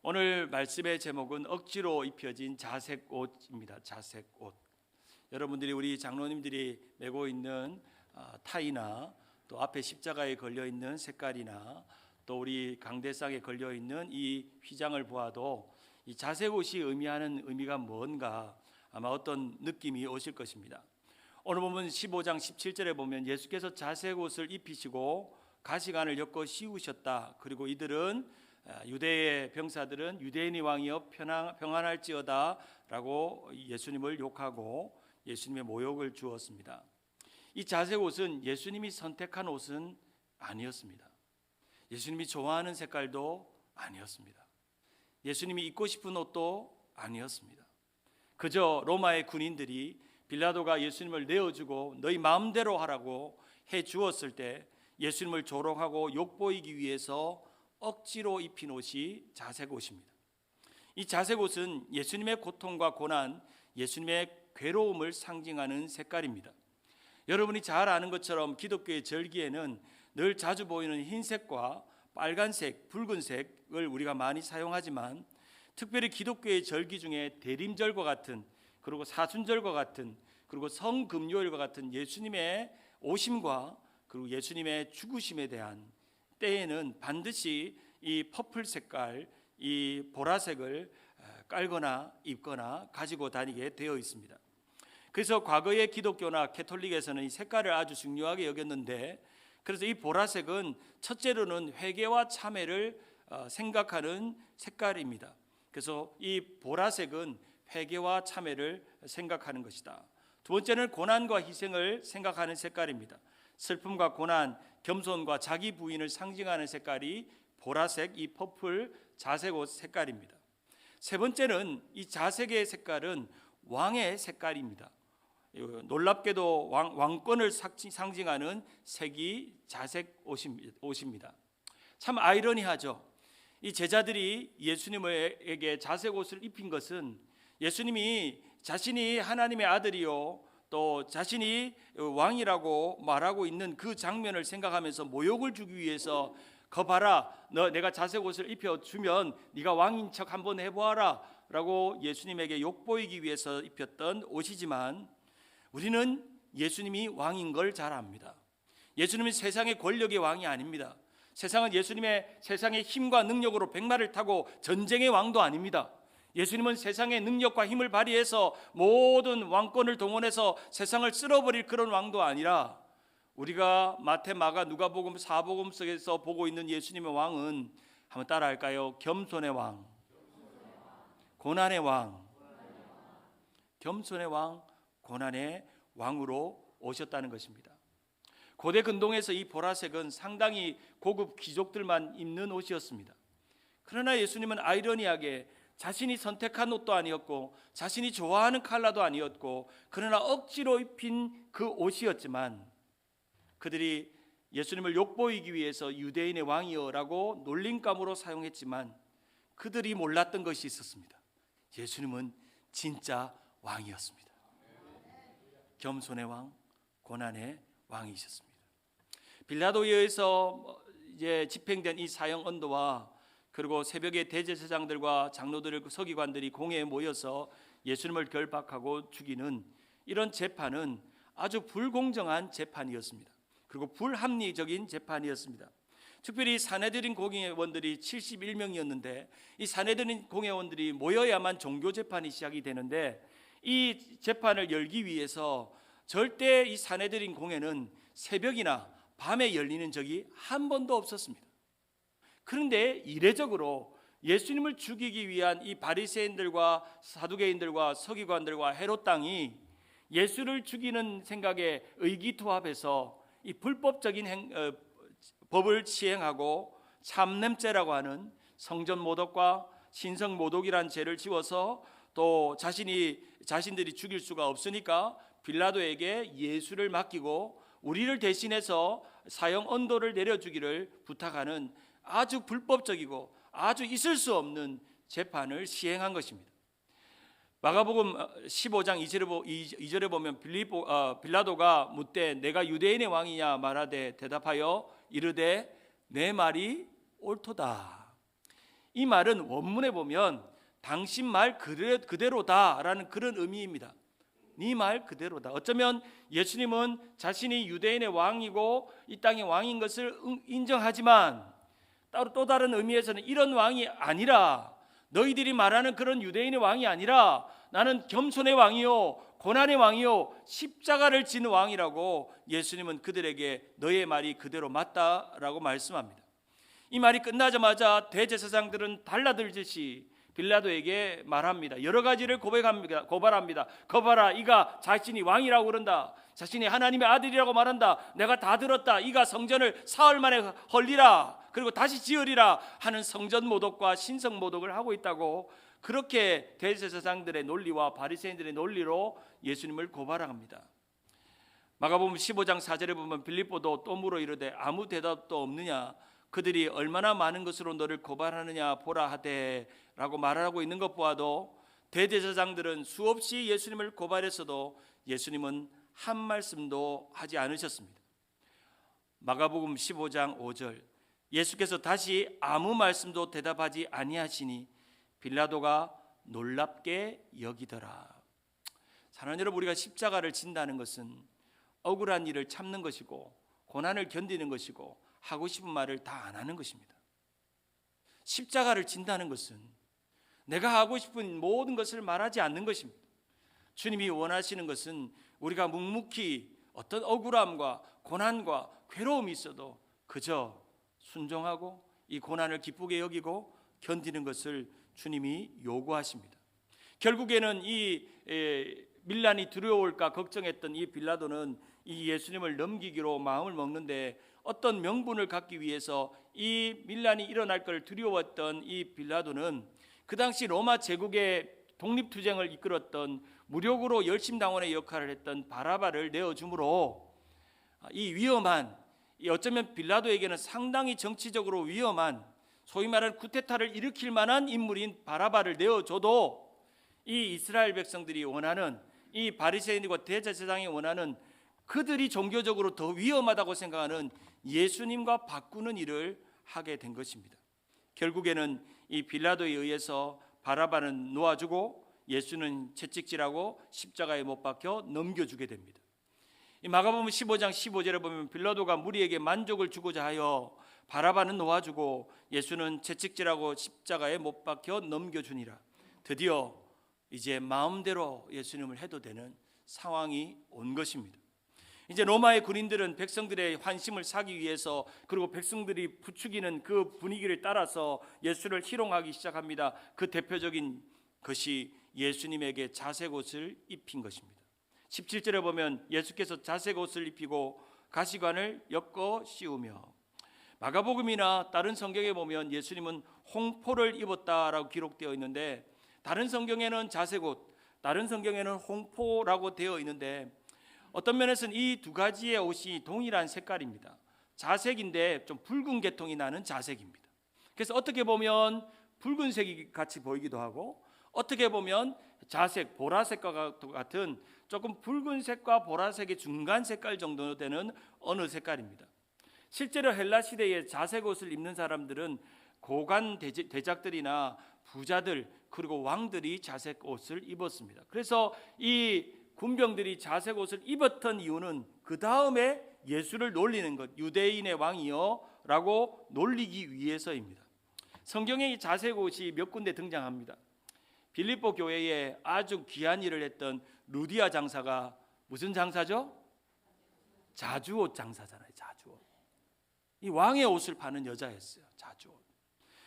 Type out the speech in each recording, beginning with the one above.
오늘 말씀의 제목은 억지로 입혀진 자색 옷입니다. 자색 옷. 여러분들이 우리 장로님들이 메고 있는 타이나 또 앞에 십자가에 걸려 있는 색깔이나 또 우리 강대상에 걸려 있는 이 휘장을 보아도 이 자색 옷이 의미하는 의미가 뭔가 아마 어떤 느낌이 오실 것입니다. 오늘 보면 15장 17절에 보면 예수께서 자색 옷을 입히시고 가시관을 엮어 씌우셨다. 그리고 이들은 유대의 병사들은 유대인의 왕이여 평안할지어다 라고 예수님을 욕하고 예수님의 모욕을 주었습니다. 이 자색 옷은 예수님이 선택한 옷은 아니었습니다. 예수님이 좋아하는 색깔도 아니었습니다. 예수님이 입고 싶은 옷도 아니었습니다. 그저 로마의 군인들이 빌라도가 예수님을 내어주고 너희 마음대로 하라고 해 주었을 때 예수님을 조롱하고 욕보이기 위해서 억지로 입힌 옷이 자색 옷입니다. 이 자색 옷은 예수님의 고통과 고난, 예수님의 괴로움을 상징하는 색깔입니다. 여러분이 잘 아는 것처럼 기독교의 절기에는 늘 자주 보이는 흰색과 빨간색, 붉은색을 우리가 많이 사용하지만 특별히 기독교의 절기 중에 대림절과 같은, 그리고 사순절과 같은, 그리고 성금요일과 같은 예수님의 오심과 그리고 예수님의 죽으심에 대한 때에는 반드시 이 퍼플 색깔, 이 보라색을 깔거나 입거나 가지고 다니게 되어 있습니다. 그래서 과거의 기독교나 캐톨릭에서는 이 색깔을 아주 중요하게 여겼는데, 그래서 이 보라색은 첫째로는 회개와 참회를 생각하는 색깔입니다. 그래서 이 보라색은 회개와 참회를 생각하는 것이다. 두 번째는 고난과 희생을 생각하는 색깔입니다. 슬픔과 고난, 겸손과 자기 부인을 상징하는 색깔이 보라색, 이 퍼플 자색 옷 색깔입니다. 세 번째는 이 자색의 색깔은 왕의 색깔입니다. 놀랍게도 왕권을 상징하는 색이 자색 옷입니다. 참 아이러니하죠. 이 제자들이 예수님에게 자색 옷을 입힌 것은 예수님이 자신이 하나님의 아들이요 또 자신이 왕이라고 말하고 있는 그 장면을 생각하면서 모욕을 주기 위해서 거 봐라, 너 내가 자색 옷을 입혀주면 네가 왕인 척 한번 해보아라 라고 예수님에게 욕보이기 위해서 입혔던 옷이지만, 우리는 예수님이 왕인 걸 잘 압니다. 예수님은 세상의 권력의 왕이 아닙니다. 세상은 세상의 힘과 능력으로 백마를 타고 전쟁의 왕도 아닙니다. 예수님은 세상의 능력과 힘을 발휘해서 모든 왕권을 동원해서 세상을 쓸어버릴 그런 왕도 아니라, 우리가 마태, 마가, 누가복음, 사복음 속에서 보고 있는 예수님의 왕은 한번 따라할까요? 겸손의 왕, 고난의 왕, 겸손의 왕, 고난의 왕으로 오셨다는 것입니다. 고대 근동에서 이 보라색은 상당히 고급 귀족들만 입는 옷이었습니다. 그러나 예수님은 아이러니하게 자신이 선택한 옷도 아니었고 자신이 좋아하는 컬러도 아니었고 그러나 억지로 입힌 그 옷이었지만, 그들이 예수님을 욕보이기 위해서 유대인의 왕이여라고 놀림감으로 사용했지만 그들이 몰랐던 것이 있었습니다. 예수님은 진짜 왕이었습니다. 겸손의 왕, 고난의 왕이셨습니다. 빌라도에 의해서 이제 집행된 이 사형 언도와 그리고 새벽에 대제사장들과 장로들, 서기관들이 공회에 모여서 예수님을 결박하고 죽이는 이런 재판은 아주 불공정한 재판이었습니다. 그리고 불합리적인 재판이었습니다. 특별히 사내들인 공회원들이 71명이었는데 이 사내들인 공회원들이 모여야만 종교 재판이 시작이 되는데, 이 재판을 열기 위해서 절대 이 사내들인 공회는 새벽이나 밤에 열리는 적이 한 번도 없었습니다. 그런데 이례적으로 예수님을 죽이기 위한 이 바리새인들과 사두개인들과 서기관들과 헤롯 당이 예수를 죽이는 생각에 의기투합해서 이 불법적인 법을 시행하고 참냄죄라고 하는 성전 모독과 신성 모독이란 죄를 지어서 또 자신들이 죽일 수가 없으니까 빌라도에게 예수를 맡기고 우리를 대신해서 사형 언도를 내려주기를 부탁하는 아주 불법적이고 아주 있을 수 없는 재판을 시행한 것입니다. 마가복음 15장 2절에 보면 빌라도가 묻되 내가 유대인의 왕이냐 말하되 대답하여 이르되 내 말이 옳도다. 이 말은 원문에 보면 당신 말 그대로다라는 그런 의미입니다. 네 말 그대로다. 어쩌면 예수님은 자신이 유대인의 왕이고 이 땅의 왕인 것을 인정하지만 또 다른 의미에서는 이런 왕이 아니라, 너희들이 말하는 그런 유대인의 왕이 아니라 나는 겸손의 왕이요 고난의 왕이요 십자가를 지는 왕이라고 예수님은 그들에게 너의 말이 그대로 맞다라고 말씀합니다. 이 말이 끝나자마자 대제사장들은 달라들듯이 빌라도에게 말합니다. 여러 가지를 고발합니다. 거봐라, 이가 자신이 왕이라고 그런다. 자신이 하나님의 아들이라고 말한다. 내가 다 들었다. 이가 성전을 사흘 만에 헐리라, 그리고 다시 지으리라 하는 성전 모독과 신성 모독을 하고 있다고, 그렇게 대제사장들의 논리와 바리새인들의 논리로 예수님을 고발합니다. 마가복음 15장 4절에 보면 빌립보도 또 물어 이르되 아무 대답도 없느냐, 그들이 얼마나 많은 것으로 너를 고발하느냐 보라 하되 라고 말하고 있는 것 보아도 대제사장들은 수없이 예수님을 고발했어도 예수님은 한 말씀도 하지 않으셨습니다. 마가복음 15장 5절, 예수께서 다시 아무 말씀도 대답하지 아니하시니 빌라도가 놀랍게 여기더라. 사랑하는 여러분, 우리가 십자가를 진다는 것은 억울한 일을 참는 것이고 고난을 견디는 것이고 하고 싶은 말을 다 안 하는 것입니다. 십자가를 진다는 것은 내가 하고 싶은 모든 것을 말하지 않는 것입니다. 주님이 원하시는 것은 우리가 묵묵히 어떤 억울함과 고난과 괴로움이 있어도 그저 순종하고 이 고난을 기쁘게 여기고 견디는 것을 주님이 요구하십니다. 결국에는 이 밀란이 두려울까 걱정했던 이 빌라도는 이 예수님을 넘기기로 마음을 먹는데, 어떤 명분을 갖기 위해서 이 밀란이 일어날 걸 두려웠던 이 빌라도는 그 당시 로마 제국의 독립투쟁을 이끌었던 무력으로 열심당원의 역할을 했던 바라바를 내어줌으로 이 위험한, 어쩌면 빌라도에게는 상당히 정치적으로 위험한, 소위 말하는 쿠데타를 일으킬 만한 인물인 바라바를 내어줘도 이 이스라엘 백성들이 원하는, 이 바리새인과 대제사장이 원하는, 그들이 종교적으로 더 위험하다고 생각하는 예수님과 바꾸는 일을 하게 된 것입니다. 결국에는 이 빌라도에 의해서 바라바는 놓아주고 예수는 채찍질하고 십자가에 못 박혀 넘겨주게 됩니다. 이 마가복음 15장 15절에 보면 빌라도가 무리에게 만족을 주고자 하여 바라바는 놓아주고 예수는 채찍질하고 십자가에 못 박혀 넘겨주니라. 드디어 이제 마음대로 예수님을 해도 되는 상황이 온 것입니다. 이제 로마의 군인들은 백성들의 환심을 사기 위해서, 그리고 백성들이 부추기는 그 분위기를 따라서 예수를 희롱하기 시작합니다. 그 대표적인 것이 예수님에게 자색 옷을 입힌 것입니다. 17절에 보면 예수께서 자색 옷을 입히고 가시관을 엮어 씌우며, 마가복음이나 다른 성경에 보면 예수님은 홍포를 입었다라고 기록되어 있는데, 다른 성경에는 자색 옷, 다른 성경에는 홍포라고 되어 있는데, 어떤 면에서는 이 두 가지의 옷이 동일한 색깔입니다. 자색인데 좀 붉은 계통이 나는 자색입니다. 그래서 어떻게 보면 붉은색이 같이 보이기도 하고, 어떻게 보면 자색, 보라색과 같은 조금 붉은색과 보라색의 중간 색깔 정도 되는 어느 색깔입니다. 실제로 헬라 시대에 자색 옷을 입는 사람들은 고관 대작들이나 부자들, 그리고 왕들이 자색 옷을 입었습니다. 그래서 이 군병들이 자색 옷을 입었던 이유는 그 다음에 예수를 놀리는 것, 유대인의 왕이요 라고 놀리기 위해서입니다. 성경에 이 자색 옷이 몇 군데 등장합니다. 빌립보 교회에 아주 귀한 일을 했던 루디아 장사가 무슨 장사죠? 자주옷 장사잖아요. 자주옷. 이 왕의 옷을 파는 여자였어요. 자주옷.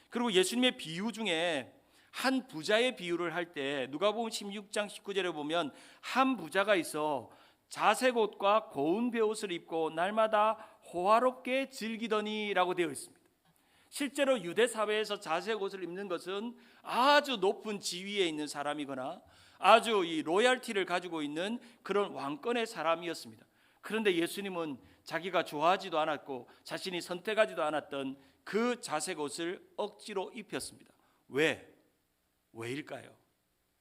그리고 예수님의 비유 중에 한 부자의 비유를 할 때 누가복음 16장 19절에 보면 한 부자가 있어 자색 옷과 고운 베옷을 입고 날마다 호화롭게 즐기더니라고 되어 있습니다. 실제로 유대 사회에서 자색 옷을 입는 것은 아주 높은 지위에 있는 사람이거나 아주 이 로얄티를 가지고 있는 그런 왕권의 사람이었습니다. 그런데 예수님은 자기가 좋아하지도 않았고 자신이 선택하지도 않았던 그 자색 옷을 억지로 입혔습니다. 왜일까요?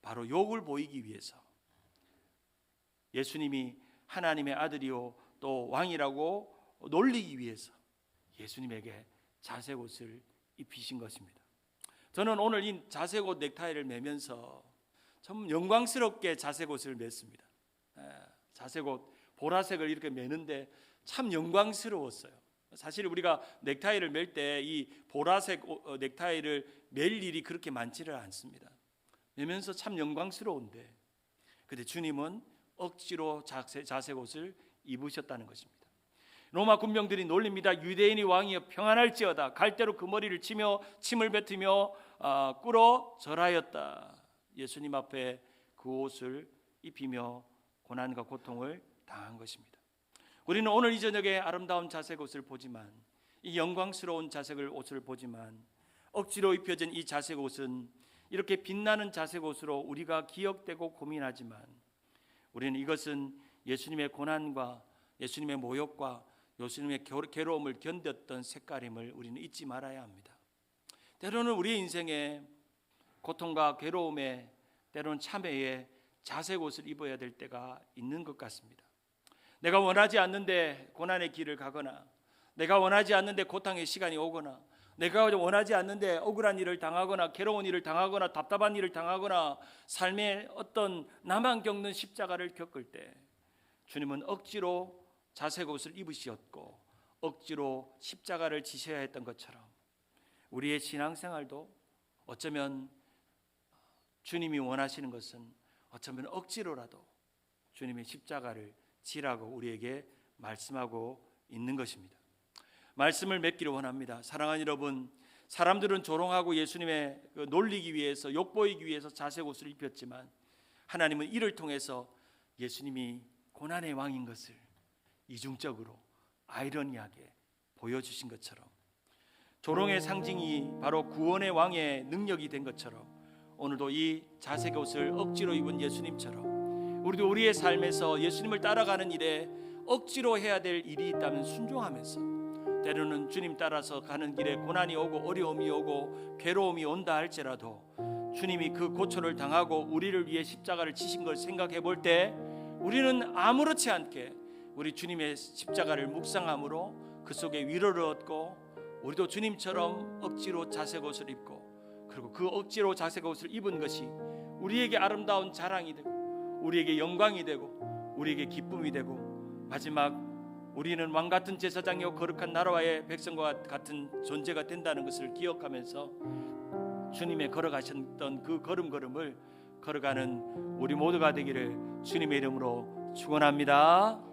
바로 욕을 보이기 위해서. 예수님이 하나님의 아들이요 또 왕이라고 놀리기 위해서 예수님에게 자색 옷을 입히신 것입니다. 저는 오늘 이 자색 옷 넥타이를 매면서 참 영광스럽게 자색 옷을 맸습니다. 자색 옷 보라색을 이렇게 매는데 참 영광스러웠어요. 사실 우리가 넥타이를 맬 때 이 보라색 넥타이를 맬 일이 그렇게 많지를 않습니다. 매면서 참 영광스러운데, 근데 주님은 억지로 자색 옷을 입으셨다는 것입니다. 로마 군병들이 놀립니다. 유대인이 왕이여 평안할지어다. 갈대로 그 머리를 치며 침을 뱉으며 꿇어 절하였다. 예수님 앞에 그 옷을 입히며 고난과 고통을 당한 것입니다. 우리는 오늘 이 저녁에 아름다운 자색 옷을 보지만, 이 영광스러운 자색 옷을 보지만, 억지로 입혀진 이 자색 옷은 이렇게 빛나는 자색 옷으로 우리가 기억되고 고민하지만, 우리는 이것은 예수님의 고난과 예수님의 모욕과 예수님의 괴로움을 견뎠던 색깔임을 우리는 잊지 말아야 합니다. 때로는 우리의 인생에 고통과 괴로움에, 때로는 참회에 자색 옷을 입어야 될 때가 있는 것 같습니다. 내가 원하지 않는데 고난의 길을 가거나, 내가 원하지 않는데 고통의 시간이 오거나, 내가 원하지 않는데 억울한 일을 당하거나, 괴로운 일을 당하거나, 답답한 일을 당하거나, 삶의 어떤 나만 겪는 십자가를 겪을 때 주님은 억지로 자색 옷을 입으셨고 억지로 십자가를 지셔야 했던 것처럼, 우리의 신앙생활도 어쩌면 주님이 원하시는 것은 어쩌면 억지로라도 주님의 십자가를 지라고 우리에게 말씀하고 있는 것입니다. 말씀을 맺기를 원합니다. 사랑하는 여러분, 사람들은 조롱하고 예수님의 놀리기 위해서, 욕보이기 위해서 자색 옷을 입혔지만, 하나님은 이를 통해서 예수님이 고난의 왕인 것을 이중적으로 아이러니하게 보여주신 것처럼, 조롱의 상징이 바로 구원의 왕의 능력이 된 것처럼, 오늘도 이 자색 옷을 억지로 입은 예수님처럼 우리도 우리의 삶에서 예수님을 따라가는 일에 억지로 해야 될 일이 있다면 순종하면서, 때로는 주님 따라서 가는 길에 고난이 오고 어려움이 오고 괴로움이 온다 할지라도 주님이 그 고초를 당하고 우리를 위해 십자가를 지신 걸 생각해 볼 때, 우리는 아무렇지 않게 우리 주님의 십자가를 묵상함으로 그 속에 위로를 얻고, 우리도 주님처럼 억지로 자색 옷을 입고, 그리고 그 억지로 자색 옷을 입은 것이 우리에게 아름다운 자랑이 되고, 우리에게 영광이 되고, 우리에게 기쁨이 되고, 마지막 우리는 왕같은 제사장이요 거룩한 나라와의 백성과 같은 존재가 된다는 것을 기억하면서 주님의 걸어가셨던 그 걸음걸음을 걸어가는 우리 모두가 되기를 주님의 이름으로 축원합니다.